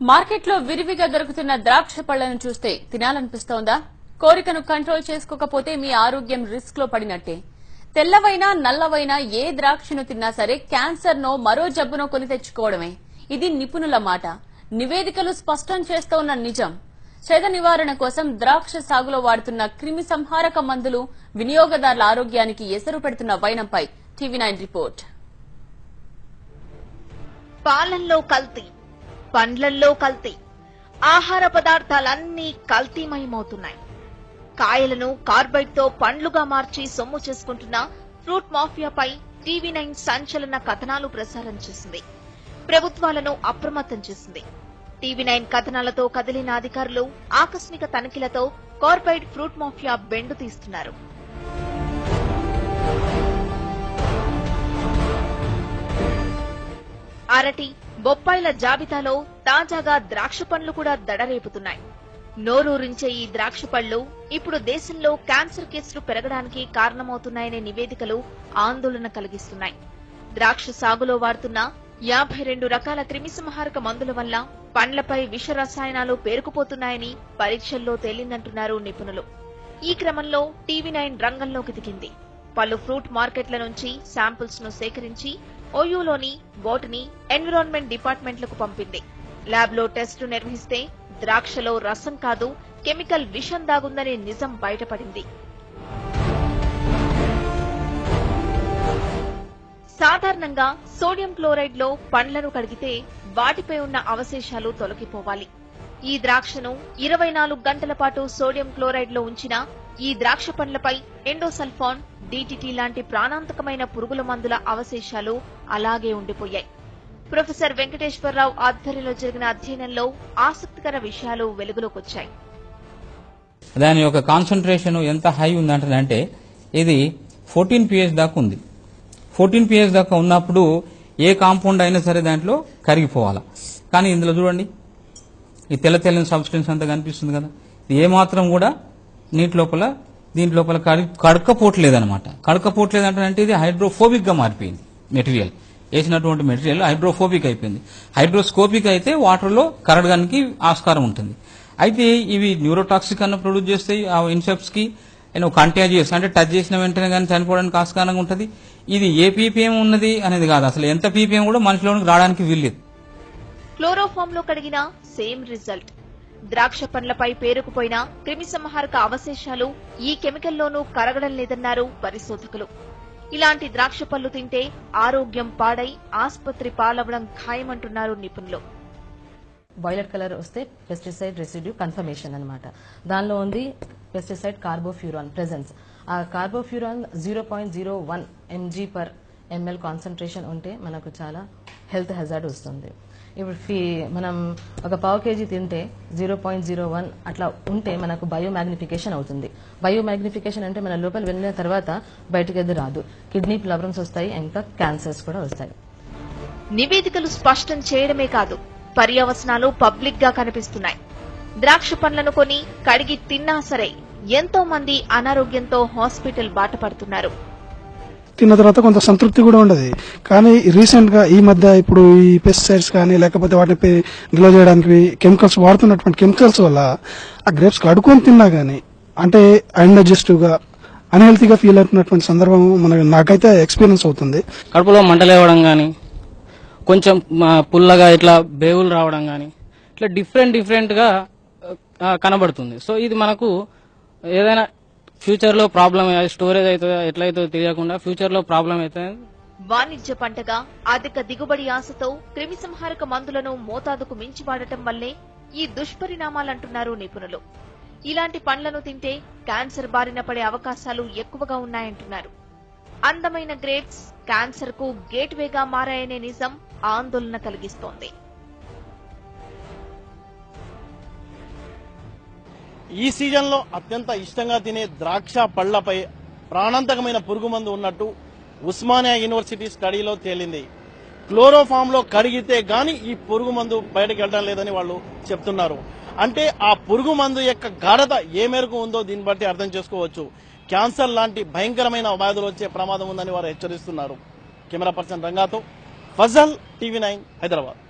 మార్కెట్లో విరివిగా దొరుకుతున్న ద్రాక్ష పళ్లను చూస్తే తినాలనిపిస్తోందా? కోరికను కంట్రోల్ చేసుకోకపోతే మీ ఆరోగ్యం రిస్క్ లో పడినట్టే. తెల్లవైనా నల్లవైనా ఏ ద్రాక్షను తిన్నా సరే క్యాన్సర్నో మరో జబ్బునో కొని తెచ్చుకోవడమే. ఇది నిపుణుల మాట. నివేదికలు స్పష్టం చేస్తోన్న నిజం. చెద నివారణ కోసం ద్రాక్ష సాగులో వాడుతున్న క్రిమి సంహారక మందులు వినియోగదారుల ఆరోగ్యానికి ఎసరు పెడుతున్న వైనంపై టీవీ9 రిపోర్ట్. పాలల్లో కల్తీ, పండ్లల్లో కల్తీ, ఆహార పదార్థాలన్నీ కల్తీమయమవుతున్నాయి. కాయలను కార్బైడ్ తో పండ్లుగా మార్చి సొమ్ము చేసుకుంటున్న ఫ్రూట్ మాఫియాపై టీవీ9 సంచలన కథనాలు ప్రసారం చేసింది. ప్రభుత్వాలను అప్రమత్తం చేసింది. టీవీ9 కథనాలతో కదిలిన అధికారులు ఆకస్మిక తనిఖీలతో కార్బైడ్ ఫ్రూట్ మాఫియా బెండు తీస్తున్నారు. అరటి, బొప్పాయిల జాబితాలో తాజాగా ద్రాక్ష పండ్లు కూడా దడరేపుతున్నాయి. నోరూరించే ఈ ద్రాక్ష పళ్లు ఇప్పుడు దేశంలో క్యాన్సర్ కేసులు పెరగడానికి కారణమవుతున్నాయనే నివేదికలు ఆందోళన కలిగిస్తున్నాయి. ద్రాక్ష సాగులో వాడుతున్న 52 రకాల క్రిమిసంహారక మందుల వల్ల పండ్లపై విష రసాయనాలు పేరుకుపోతున్నాయని పరీక్షల్లో తేలిందంటున్నారు నిపుణులు. ఈ క్రమంలో టీవీ9 రంగంలోకి దిగింది. పలు ఫ్రూట్ మార్కెట్ల నుంచి శాంపిల్స్ ను సేకరించి ఓయూలోని బోటనీ, ఎన్విరాన్మెంట్ డిపార్ట్మెంట్లకు పంపింది. ల్యాబ్లో టెస్టు నిర్వహిస్తే ద్రాక్షలో రసం కాదు, కెమికల్ విషం దాగుందనే నిజం బయటపడింది. సాధారణంగా సోడియం క్లోరైడ్ లో పండ్లను కడిగితే వాటిపై ఉన్న అవశేషాలు తొలగిపోవాలి. ఈ ద్రాక్షను 24 గంటల పాటు సోడియం క్లోరైడ్ లో ఉంచినా ఈ ద్రాక్ష పండ్లపై ఎండోసల్ఫాన్, డీటీటీ లాంటి ప్రాణాంతకమైన పురుగుల మందుల అవశేషాలు అలాగే ఉండిపోయాయి. ప్రొఫెసర్ వెంకటేశ్వరరావు ఆధ్వర్యంలో జరిగిన అధ్యయనంలో ఆసక్తికర విషయాలు వెలుగులోకొచ్చాయి. దాని యొక్క కాన్సంట్రేషన్ ఎంత హై ఉందంటే ఇది 14 pH దాకా ఉంది. 14 pH దాకా ఉన్నప్పుడు ఏ కాంపౌండ్ అయినా సరే దాంట్లో కరిగిపోవాలి. కానీ ఇందులో చూడండి, ఈ తెల్లని సబ్స్టెన్స్ అంతా కనిపిస్తుంది కదా, ఇది ఏమాత్రం కూడా దీంట్ లోపల కడకపోవట్లేదనమాట. కడకపోవట్లేదంటే ఇది హైడ్రోఫోబిక్ గా మారిపోయింది. మెటీరియల్ వేసినటువంటి మెటీరియల్ హైడ్రోఫోబిక్ అయిపోయింది. హైడ్రోస్కోపిక్ అయితే వాటర్ లో కరగడానికి ఆస్కారం ఉంటుంది. అయితే ఇవి న్యూరోటాక్సిక్ అన్న ప్రొడ్యూస్ చేస్తాయి. ఆ ఇన్సెప్ట్స్ కి కంటాజియస్ అంటే టచ్ చేసిన వెంటనే కానీ చనిపోవడానికి ఆస్కారంగా ఉంటుంది. ఇది ఏ పీపీఎం ఉన్నది అనేది కాదు, అసలు ఎంత పీపీఎం కూడా మనిషిలోనికి రావడానికి వీల్లేదు. క్లోరోఫామ్ లో కడిగిన సేమ్ రిజల్ట్. ద్రాక్ష పండ్లపై పేరుకుపోయిన క్రిమిసంహారక అవశేషాలు ఈ కెమికల్లోనూ కరగడం లేదన్నారు పరిశోధకులు. ఇలాంటి ద్రాక్ష పళ్లు తింటే ఆరోగ్యం పాడై ఆస్పత్రి పాలవడం ఖాయమంటున్నారు నిపుణులు. వైలెట్ కలర్ వస్తే పెస్టిసైడ్ రెసిడ్యూ కన్ఫర్మేషన్ అన్నమాట. దానిలో ఉంది పెస్టిసైడ్ కార్బోఫ్యూరాన్ ప్రెజెన్స్. ఆ కార్బోఫ్యూరాన్ 0.01 mg/ml కాన్సన్ట్రేషన్ ఉంటే మనకు చాలా హెల్త్ హెజార్డ్ వస్తుంది. ఇప్పుడు మనం ఒక పావు కేజీ తింటే 0.01 అట్లా ఉంటే మనకు బయోమాగ్నిఫికేషన్ అవుతుంది. బయోమాగ్నిఫికేషన్ అంటే మన లోపల వెళ్ళిన తర్వాత బయటకు ఎదురు రాదు. కిడ్నీ ప్రాబ్లమ్స్ వస్తాయి, ఇంకా క్యాన్సర్స్ కూడా వస్తాయి. నివేదికలు స్పష్టం చేయడమే కాదు, పర్యవసనాలు పబ్లిక్ గా కనిపిస్తున్నాయి. ద్రాక్ష పండ్లను కొని కడిగి తిన్నా సరే ఎంతో మంది అనారోగ్యంతో హాస్పిటల్ బాట పడుతున్నారు. తిన్న తర్వాత కొంత సంతృప్తి కూడా ఉండదు. కానీ రీసెంట్ గా ఈ మధ్య ఇప్పుడు ఈ పెస్టిసైడ్స్ కానీ లేకపోతే వాటిని నిల్వ చేయడానికి కెమికల్స్ వాడుతున్నటువంటి కెమికల్స్ వల్ల ఆ గ్రేప్స్ కడుకొని తిన్నా గానీ అంటే అన్డైజెస్టివ్ గా అన్హెల్తీగా ఫీల్ అవుతున్నటువంటి సందర్భం నాకైతే ఎక్స్పీరియన్స్ అవుతుంది. కడుపులో మంటలేవడం గానీ, కొంచెం పుల్లగా ఇట్లా బేవులు రావడం గానీ, ఇట్లా డిఫరెంట్ గా కనబడుతుంది. సో ఇది మనకు ఏదైనా ఫ్యూచర్ లో ప్రాబ్లం స్టోరేజ్ అవుతుందో ఎట్లయితే తెలియకుండా ఫ్యూచర్ లో ప్రాబ్లం అయితే. వాణిజ్య పంటగా అధిక దిగుబడి ఆశతో క్రిమిసంహారక మందులను మోతాదుకు మించి వాడటం వల్లే ఈ దుష్పరిణామాలంటున్నారు నిపుణులు. ఇలాంటి పండ్లను తింటే క్యాన్సర్ బారిన పడే అవకాశాలు ఎక్కువగా ఉన్నాయంటున్నారు. అందమైన గ్రేప్స్ క్యాన్సర్ కు గేట్వేగా మారాయనే నిజం ఆందోళన కలిగిస్తోంది. ఈ సీజన్లో అత్యంత ఇష్టంగా తినే ద్రాక్ష పళ్లపై ప్రాణాంతకమైన పురుగు మందు ఉన్నట్టు ఉస్మానియా యూనివర్సిటీ స్టడీలో తేలింది. క్లోరోఫామ్ లో కడిగితే గాని ఈ పురుగు మందు బయటకు వెళ్ళడం లేదని వాళ్ళు చెప్తున్నారు. అంటే ఆ పురుగు మందు యొక్క గాఢత ఏ మేరకు ఉందో దీన్ని బట్టి అర్థం చేసుకోవచ్చు. క్యాన్సర్ లాంటి భయంకరమైన వ్యాధులు వచ్చే ప్రమాదం ఉందని వారు హెచ్చరిస్తున్నారు. కెమెరా పర్సన్ రంగాతో ఫజల్, టీవీ9 హైదరాబాద్.